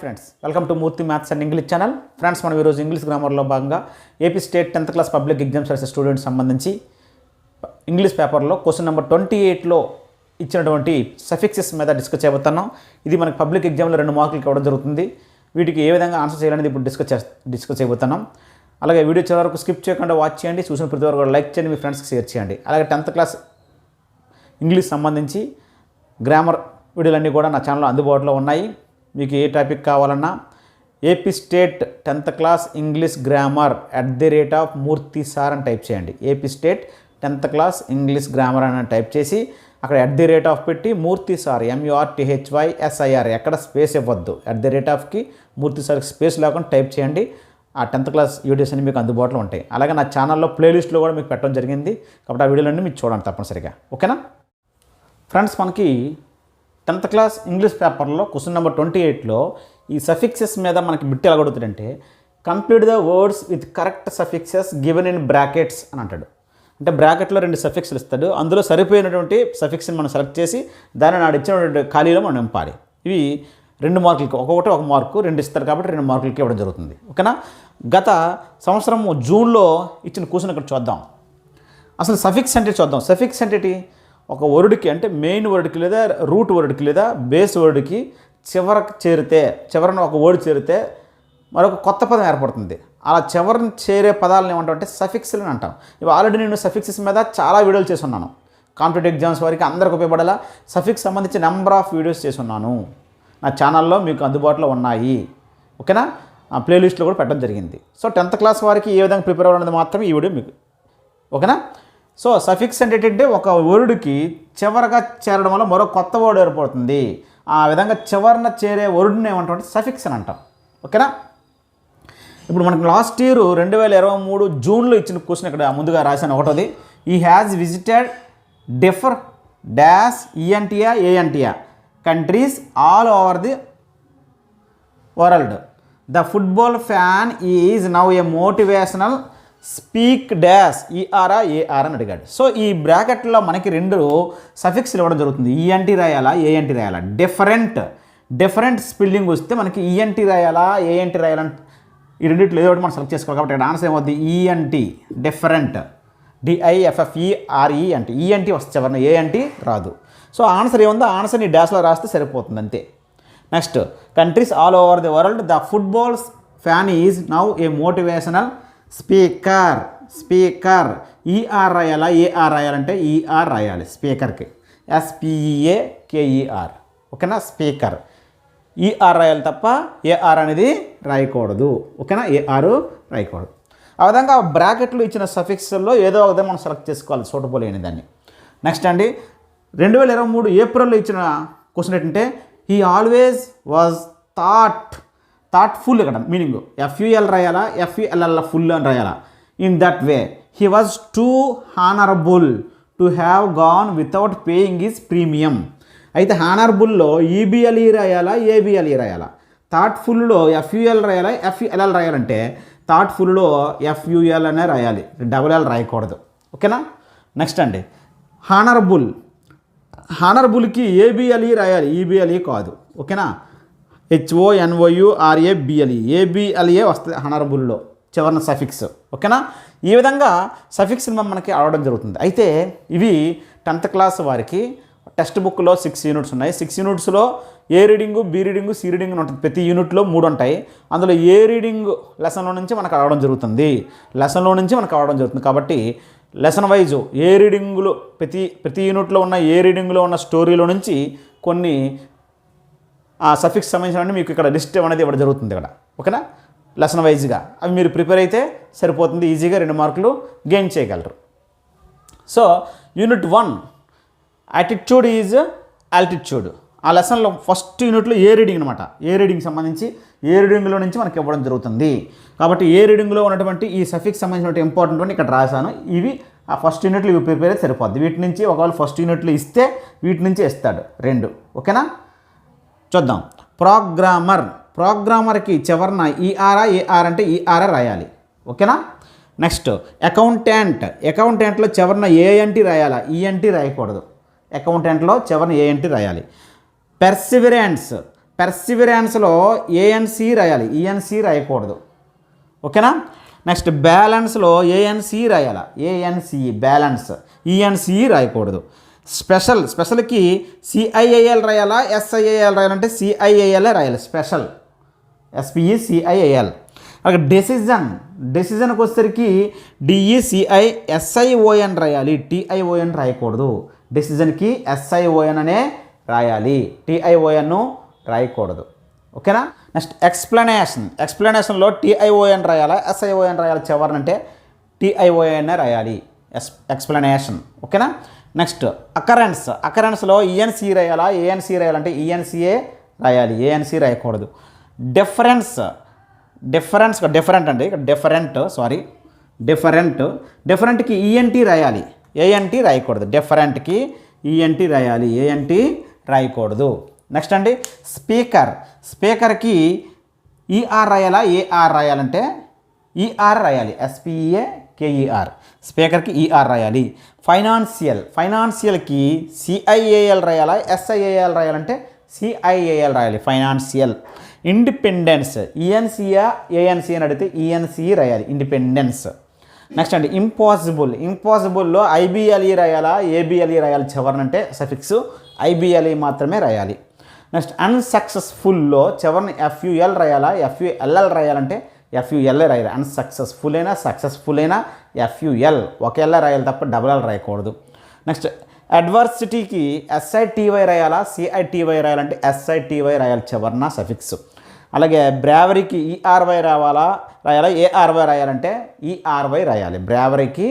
Friends, welcome to Murthy maths and English channel. Friends, మనం ఈరోజు English గ్రామర్లో భాగంగా AP state 10th class public exams రాసే students సంబంధించి English పేపర్లో క్వశ్చన్ నెంబర్ 28లో ఇచ్చినటువంటి సఫిక్సెస్ మీద డిస్కస్ చేయబోతున్నాం. ఇది మనకి పబ్లిక్ ఎగ్జామ్లో 2 మార్కులకి ఇవ్వడం జరుగుతుంది. వీటికి ఏ విధంగా ఆన్సర్ చేయాలనేది ఇప్పుడు డిస్కస్ చేయబోతున్నాం. అలాగే వీడియో చివరి వరకు స్కిప్ చేయకుండా వాచ్ చేయండి. చూసిన ప్రతి వరకు కూడా లైక్ చేయండి, మీ ఫ్రెండ్స్కి షేర్ చేయండి. అలాగే 10th క్లాస్ ఇంగ్లీష్ సంబంధించి గ్రామర్ వీడియోలన్నీ కూడా నా ఛానల్లో అందుబాటులో ఉన్నాయి. మీకు ఏ టాపిక్ కావాలన్నా AP state 10th class English grammar @Murthy sir అని టైప్ చేయండి. AP state 10th class English grammar అని టైప్ చేసి అక్కడ @పెట్టి మూర్తి సార్ MURTHYSIR ఎక్కడ స్పేస్ ఇవ్వద్దు. @కి మూర్తి సార్కి స్పేస్ లేకుండా టైప్ చేయండి. ఆ 10th క్లాస్ వీడియోస్ అన్ని మీకు అందుబాటులో ఉంటాయి. అలాగే నా ఛానల్లో ప్లేలిస్ట్లో కూడా మీకు పెట్టడం జరిగింది. కాబట్టి ఆ వీడియోలన్నీ మీకు చూడండి తప్పనిసరిగా. ఓకేనా ఫ్రెండ్స్, మనకి 10th క్లాస్ ఇంగ్లీష్ పేపర్లో క్వశ్చన్ నెంబర్ 28లో ఈ సఫిక్సెస్ మీద మనకి బిట్ ఎలా అడుగుతాడంటే, complete the words with correct suffixes given in brackets అని అంటాడు. అంటే బ్రాకెట్లో 2 సఫిక్స్లు ఇస్తాడు. అందులో సరిపోయినటువంటి సఫిక్స్ని మనం సెలెక్ట్ చేసి దాన్ని నాడు ఇచ్చినటువంటి ఖాళీలో మనం నింపాలి. ఇవి 2 మార్కులకి, ఒక్కొక్కటి 1 మార్కు 2 ఇస్తారు కాబట్టి 2 మార్కులకి ఇవ్వడం జరుగుతుంది. ఓకేనా. గత సంవత్సరం జూన్లో ఇచ్చిన క్వశ్చన్ ఇక్కడ చూద్దాం. అసలు సఫిక్స్ అంటే చూద్దాం. సఫిక్స్ అంటే ఒక వర్డ్కి, అంటే మెయిన్ వర్డ్కి లేదా రూట్ వర్డ్కి లేదా బేస్ వర్డ్కి చివరన ఒక వర్డ్ చేరితే మరొక కొత్త పదం ఏర్పడుతుంది. అలా చివరిని చేరే పదాలను ఏమంటామంటే సఫిక్స్లు అని అంటాం. ఇవి ఆల్రెడీ నేను సఫిక్సెస్ మీద చాలా వీడియోలు చేసి ఉన్నాను. కాంపిటేటివ్ ఎగ్జామ్స్ వారికి అందరికి ఉపయోగపడేలా సఫిక్స్ సంబంధించి నెంబర్ ఆఫ్ వీడియోస్ చేసి ఉన్నాను. నా ఛానల్లో మీకు అందుబాటులో ఉన్నాయి. ఓకేనా. ప్లేలిస్ట్లో కూడా పెట్టడం జరిగింది. సో 10th క్లాస్ వారికి ఏ విధంగా ప్రిపేర్ అవ్వడం మాత్రమే ఈ వీడియో మీకు. ఓకేనా. సో సఫిక్స్ అంటే ఏంటంటే ఒక వర్డ్కి చివరగా చేరడం వల్ల మరో కొత్త వర్డ్ ఏర్పడుతుంది. ఆ విధంగా చివరన చేరే వర్డ్ని ఏమంటామంటే సఫిక్స్ అని అంటాం. ఓకేనా. ఇప్పుడు మనకి లాస్ట్ ఇయర్ 2023 జూన్లో ఇచ్చిన క్వశ్చన్ ఇక్కడ ముందుగా రాశాను. ఒకటోది, ఈ has visited differ dash ENTIA countries all over the world. The football fan is now A motivational speak dash ER అని అడిగాడు. సో ఈ బ్రాకెట్లో మనకి 2 సఫిక్స్లు ఇవ్వడం జరుగుతుంది. ENT రాయాలా, ANT రాయాలా. డిఫరెంట్ స్పెల్లింగ్ వస్తే మనకి ENT రాయాలా, ANT రాయాలంటే ఈ రెండింటిలో ఏదో ఒకటి మనం సెలెక్ట్ చేసుకోవాలి. కాబట్టి ఇక్కడ ఆన్సర్ ఏమవుద్ది, ENT డిఫరెంట్, DIFFERE అంటే ENT వస్తే చివరిన ANT రాదు. సో ఆన్సర్ ఏముందో ఆన్సర్ని డాష్లో రాస్తే సరిపోతుంది అంతే. Next, countries all over the world the football fan is now A motivational speaker. ER రాయాలా, AR రాయాలంటే ER రాయాలి. స్పీకర్కి SPEAKER. ఓకేనా. స్పీకర్ ER రాయాలి తప్ప AR అనేది రాయకూడదు. ఓకేనా. AR రాయకూడదు. ఆ విధంగా బ్రాకెట్లు ఇచ్చిన సఫిక్స్లో ఏదో ఒకటి మనం సెలెక్ట్ చేసుకోవాలి సూటబుల్ అయిన దాన్ని. నెక్స్ట్ అండి, 2023 ఏప్రిల్లో ఇచ్చిన క్వశ్చన్ ఏంటంటే, హీ ఆల్వేస్ వాజ్ థాట్ఫుల్. ఇక్కడ మీనింగ్ FUL రాయాలా, FULL ఫుల్ అని రాయాలా. In that way he was too honourable to have gone without paying his premium. అయితే హానరబుల్లో EBLE రాయాలా, ABLE రాయాలా. థాట్ఫుల్లో FUL రాయాలా, FULL రాయాలంటే థాట్ఫుల్లో FUL అనే రాయాలి, LL రాయకూడదు. ఓకేనా. నెక్స్ట్ అండి, హానరబుల్కి ABLE రాయాలి, EBLE కాదు. ఓకేనా. HONOURABLE ABLE వస్తుంది హానరబుల్లో చివరిన సఫిక్స్. ఓకేనా. ఈ విధంగా సఫిక్స్ మనకి అడగడం జరుగుతుంది. అయితే ఇవి 10th క్లాస్ వారికి టెక్స్ట్ బుక్లో 6 యూనిట్స్ ఉన్నాయి. 6 యూనిట్స్లో A reading, B reading, C reading ఉంటుంది. ప్రతి యూనిట్లో 3 ఉంటాయి. అందులో A రీడింగ్ లెసన్లో నుంచి మనకు అడగడం జరుగుతుంది. కాబట్టి లెసన్ వైజ్ ఏ రీడింగులు ప్రతి యూనిట్లో ఉన్న ఏ రీడింగ్లో ఉన్న స్టోరీలో నుంచి కొన్ని ఆ సఫిక్స్ సంబంధించిన మీకు ఇక్కడ లిస్ట్ అనేది ఇవ్వడం జరుగుతుంది ఇక్కడ. ఓకేనా. లెసన్ వైజ్గా అవి మీరు ప్రిపేర్ అయితే సరిపోతుంది. ఈజీగా 2 మార్కులు గెయిన్ చేయగలరు. So unit 1 attitude is altitude. ఆ లెసన్లో ఫస్ట్ యూనిట్లో ఏ రీడింగ్ అనమాట. ఏ రీడింగ్ సంబంధించి ఏ రీడింగ్లో నుంచి మనకి ఇవ్వడం జరుగుతుంది. కాబట్టి ఏ రీడింగ్లో ఉన్నటువంటి ఈ సఫిక్స్ సంబంధించిన ఇంపార్టెంట్ అని ఇక్కడ రాశాను. ఇవి ఆ ఫస్ట్ యూనిట్లో ఇవి ప్రిపేర్ అయితే సరిపోద్ది. వీటి నుంచి ఒకవేళ ఫస్ట్ యూనిట్లో ఇస్తే వీటి నుంచి ఇస్తాడు 2. ఓకేనా. చూద్దాం. ప్రోగ్రామర్కి చివరన ER AR అంటే ER రాయాలి. ఓకేనా. నెక్స్ట్, అకౌంటెంట్లో చివరన ANT రాయాలా, ENT రాయకూడదు. అకౌంటెంట్లో చివరన ANT రాయాలి. పెర్సివిరెన్స్లో ఏఎన్సి రాయాలి, ఈఎన్సి రాయకూడదు. ఓకేనా. నెక్స్ట్ బ్యాలెన్స్లో ఏఎన్సి రాయాలి, ఏఎన్సి బ్యాలెన్స్, ఈఎన్సి రాయకూడదు. స్పెషల్కి సిఐఏఎల్ రాయాలా, ఎస్ఐఏఎల్ రాయాలంటే సిఐఏఎల్ రాయాలి, స్పెషల్ SPECIAL. అలాగే డెసిజన్కి వచ్చేసరికి DECISION రాయాలి, TION రాయకూడదు. డెసిజన్కి SION అనే రాయాలి, TION రాయకూడదు. ఓకేనా. నెక్స్ట్ ఎక్స్ప్లెనేషన్లో TION రాయాలా, SION రాయాలి, చివరనంటే TION రాయాలి, ఎక్స్ప్లెనేషన్. ఓకేనా. నెక్స్ట్ అకరెన్స్లో ENC రాయాలా, ANC రాయాలంటే ENCA రాయాలి, ANC రాయకూడదు. డిఫరెంట్కి ENT రాయాలి, ANT రాయకూడదు. డిఫరెంట్కి ENT రాయాలి, ANT రాయకూడదు. నెక్స్ట్ అండి స్పీకర్కి ER రాయాలా, AR రాయాలంటే ER రాయాలి, SPEAKER. స్పీకర్కి ER రాయాలి. ఫైనాన్షియల్కి CIAL రాయాలా, SIAL రాయాలంటే CIAL రాయాలి, ఫైనాన్షియల్. ఇండిపెండెన్స్ ENCA ANC అని అడిగితే ENC రాయాలి, ఇండిపెండెన్స్. నెక్స్ట్ అండి ఇంపాసిబుల్లో IBLE రాయాలా, ABLE రాయాలి, చివరనంటే సఫిక్స్ IBLE మాత్రమే రాయాలి. నెక్స్ట్ అన్సక్సెస్ఫుల్లో చివరిని FUL రాయాలా, FULL రాయాలంటే FUL రాయాలి. అన్సక్సెస్ఫుల్ అయినా సక్సెస్ఫుల్ అయినా FUL ఒకే L రాయాలి తప్ప డబుల్ L రాయకూడదు. నెక్స్ట్ అడ్వర్సిటీకి SITY రాయాలా, CITY రాయాలంటే SITY రాయాలి, చివరన సఫిక్స్. అలాగే బ్రావరీకి ERY రాయాలా, ARY రాయాలంటే ERY రాయాలి. బ్రావరీకి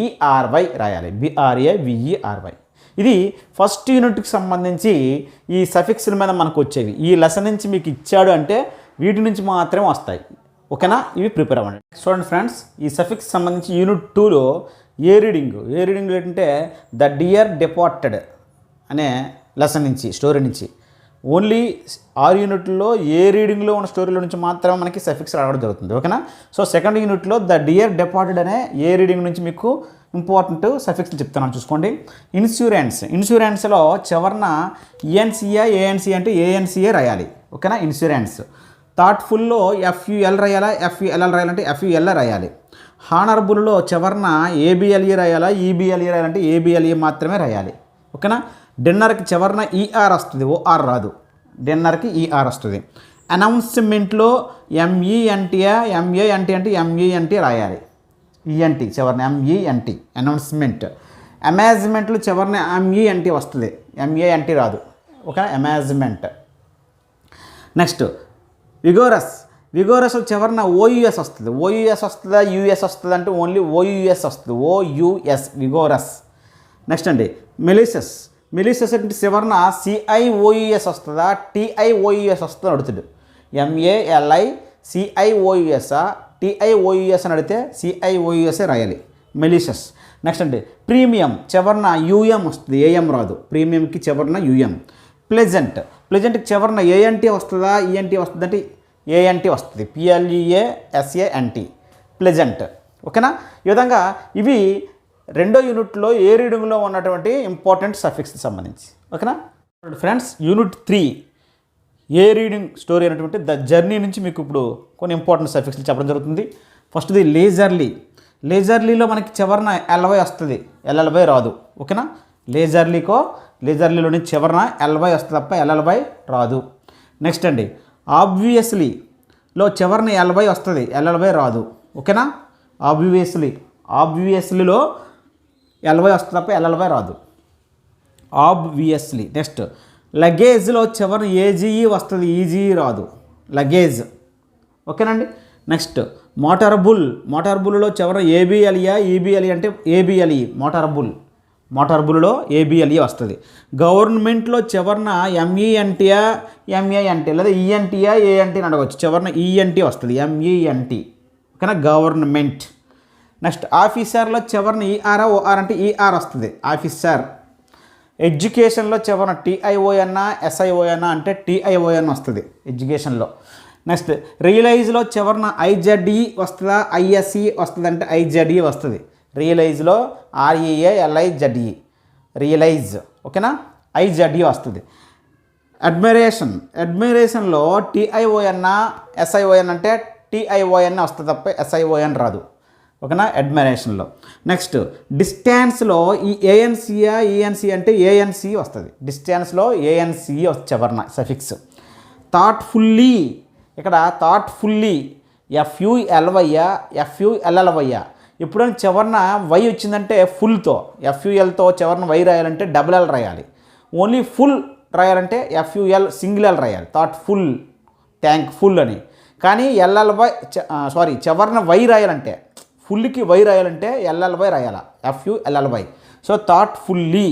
ERY రాయాలి, BRAVERY. ఇది ఫస్ట్ యూనిట్కి సంబంధించి ఈ సఫిక్స్ల మీద మనకు వచ్చేవి. ఈ లెసన్ నుంచి మీకు ఇచ్చాడు అంటే వీటి నుంచి మాత్రమే వస్తాయి. ఓకేనా. ఇవి ప్రిపేర్ అవ్వండి. చూడండి ఫ్రెండ్స్, ఈ సఫిక్స్ సంబంధించి యూనిట్ 2లో ఏ రీడింగ్ ఏంటంటే ద డియర్ డిపార్టెడ్ అనే లెసన్ నుంచి, స్టోరీ నుంచి. ఓన్లీ 6 యూనిట్లో ఏ రీడింగ్లో ఉన్న స్టోరీలో నుంచి మాత్రమే మనకి సఫిక్స్ రావడం జరుగుతుంది. ఓకేనా. సో సెకండ్ యూనిట్లో ద డియర్ డిపార్టెడ్ అనే ఏ రీడింగ్ నుంచి మీకు ఇంపార్టెంట్ సఫిక్స్లు చెప్తున్నాను, చూసుకోండి. ఇన్సూరెన్స్లో చివరన ENCA ANC అంటే ANCA రాయాలి. ఓకేనా. ఇన్సూరెన్స్. థాట్ఫుల్లో FUL రాయాలా, FULL రాయాలంటే FUL రాయాలి. హానరబుల్లో చివరన ABLE రాయాలా, EBLE రాయాలంటే ABLE మాత్రమే రాయాలి. ఓకేనా. డిన్నర్కి చివరన ER వస్తుంది, OR రాదు. డిన్నర్కి ER వస్తుంది. అనౌన్స్మెంట్లో MENT అంటే MENT రాయాలి, ENT చివరన MENT అనౌన్స్మెంట్. అమేజ్మెంట్లో చివరన MENT వస్తుంది, MENT రాదు. ఓకేనా. అమేజ్మెంట్. నెక్స్ట్ విగోరస్ చివరన OUS వస్తుంది. OUS వస్తుందా, US వస్తుంది అంటే ఓన్లీ OUS వస్తుంది, OUS విగోరస్. నెక్స్ట్ అండి మెలిసస్ అంటే చివరన CIOUS వస్తుందా, TIOUS వస్తుందని అడుగుతాడు. MALICIOUS TIOUS అని అడిగితే CIOUS రాయాలి, మెలిసస్. నెక్స్ట్ అండి ప్రీమియం చివరన UM వస్తుంది, AM రాదు. ప్రీమియంకి చివరన UM. ప్లెజెంట్కి చివరన ANT వస్తుందా, ENT వస్తుంది అంటే ANT వస్తుంది, PLEASANT ప్లెజెంట్. ఓకేనా. ఈ విధంగా ఇవి రెండో యూనిట్లో ఏ రీడింగ్లో ఉన్నటువంటి ఇంపార్టెంట్ సఫిక్స్కి సంబంధించి. ఓకేనా ఫ్రెండ్స్. యూనిట్ 3 ఏ రీడింగ్ స్టోరీ అనేటువంటి ద జర్నీ నుంచి మీకు ఇప్పుడు కొన్ని ఇంపార్టెంట్ సఫిక్స్లు చెప్పడం జరుగుతుంది. ఫస్ట్ది లేజర్లీలో మనకి చివరన LY వస్తుంది, LLY రాదు. ఓకేనా. లేజర్లీలోని చివరన LY వస్తుంది తప్ప LLY రాదు. నెక్స్ట్ అండి ఆబ్వియస్లీలో చివరన LY వస్తుంది, LLY రాదు. ఓకేనా. ఆబ్వియస్లీలో LY వస్తుంది తప్ప LLY రాదు, ఆబ్వియస్లీ. నెక్స్ట్ లగేజ్లో చివరన AGE వస్తుంది, EGE రాదు, లగేజ్. ఓకేనండి. నెక్స్ట్ మోటార్బుల్లో చివరన ABLE EBLE అంటే ABLE మోటార్బుల్లో ABLE వస్తుంది. గవర్నమెంట్లో చివరన MENT లేదా ENT ANT అని అడగవచ్చు. చివరన ENT వస్తుంది, MENT. ఓకేనా. గవర్నమెంట్. నెక్స్ట్ ఆఫీసర్లో చివరన ER OR అంటే ER వస్తుంది, ఆఫీసర్. ఎడ్యుకేషన్లో చివరన TION SION అంటే TION వస్తుంది, ఎడ్యుకేషన్లో. నెక్స్ట్ రియలైజ్లో చివరన IZE వస్తుందా, ISE వస్తుంది అంటే IZE వస్తుంది. రియలైజ్లో REALIZE రియలైజ్. ఓకేనా. IZE వస్తుంది. అడ్మైరేషన్లో TION SION అంటే TION వస్తుంది తప్ప SION రాదు. ఓకేనా, అడ్మైరేషన్లో. నెక్స్ట్ డిస్టెన్స్లో ఈ ANC అంటే ANC వస్తుంది. డిస్టెన్స్లో ANC వస్తుంది చివరన సఫిక్స్. థాట్ఫుల్లీ, ఇక్కడ థాట్ఫుల్లీ FULLY. ఎప్పుడైనా చివరన వై వచ్చిందంటే ఫుల్తో, FULతో చివరన వై రాయాలంటే డబుల్ L రాయాలి. ఓన్లీ ఫుల్ రాయాలంటే FUL సింగిల్ L రాయాలి. థాట్ఫుల్, థ్యాంక్ఫుల్ అని. కానీ చివరన వై రాయాలంటే, ఫుల్కి వై రాయాలంటే LLY రాయాలి, FULLY. సో థాట్ఫుల్లీ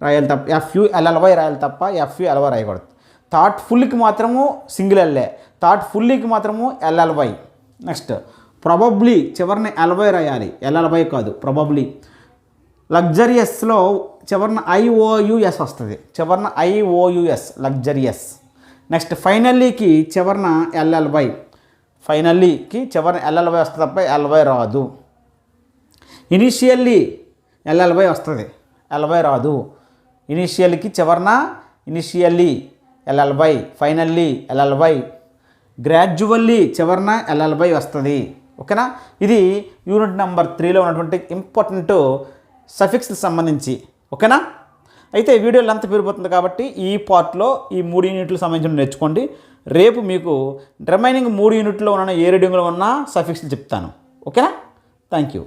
రాయాలి తప్ప FULLY రాయాలి తప్ప FULY రాయకూడదు. థాట్ఫుల్కి మాత్రము సింగిల్ ఎల్ఏ, థాట్ఫుల్లీకి మాత్రము LLY. నెక్స్ట్ ప్రాబబ్లీ చివరిని LY రాయాలి, LLY కాదు, ప్రాబబ్లీ. లగ్జరియస్లో చివరిన IOUS వస్తుంది, చివరిన IOUS లగ్జరియస్. నెక్స్ట్ ఫైనల్లీకి చివరిన LLY, ఫైనల్లీకి చివరిన LLY వస్తుంది తప్ప LY రాదు. ఇనిషియల్లీ LLY వస్తుంది, LY రాదు. ఇనిషియల్కి చివరిన initially LLY, finally LLY, gradually చివరిన LLY వస్తుంది. ఓకేనా, ఇది యూనిట్ నెంబర్ 3లో ఉన్నటువంటి ఇంపార్టెంట్ సఫిక్స్కి సంబంధించి. ఓకేనా, అయితే వీడియోలో అంతా పెరిగిపోతుంది కాబట్టి ఈ పార్ట్లో ఈ 3 యూనిట్లకు సంబంధించి నేర్చుకోండి. రేపు మీకు రిమైనింగ్ 3 యూనిట్లో ఉన్న ఏ రీడింగ్లో ఉన్న సఫిక్స్లు చెప్తాను. ఓకేనా, థ్యాంక్ యూ.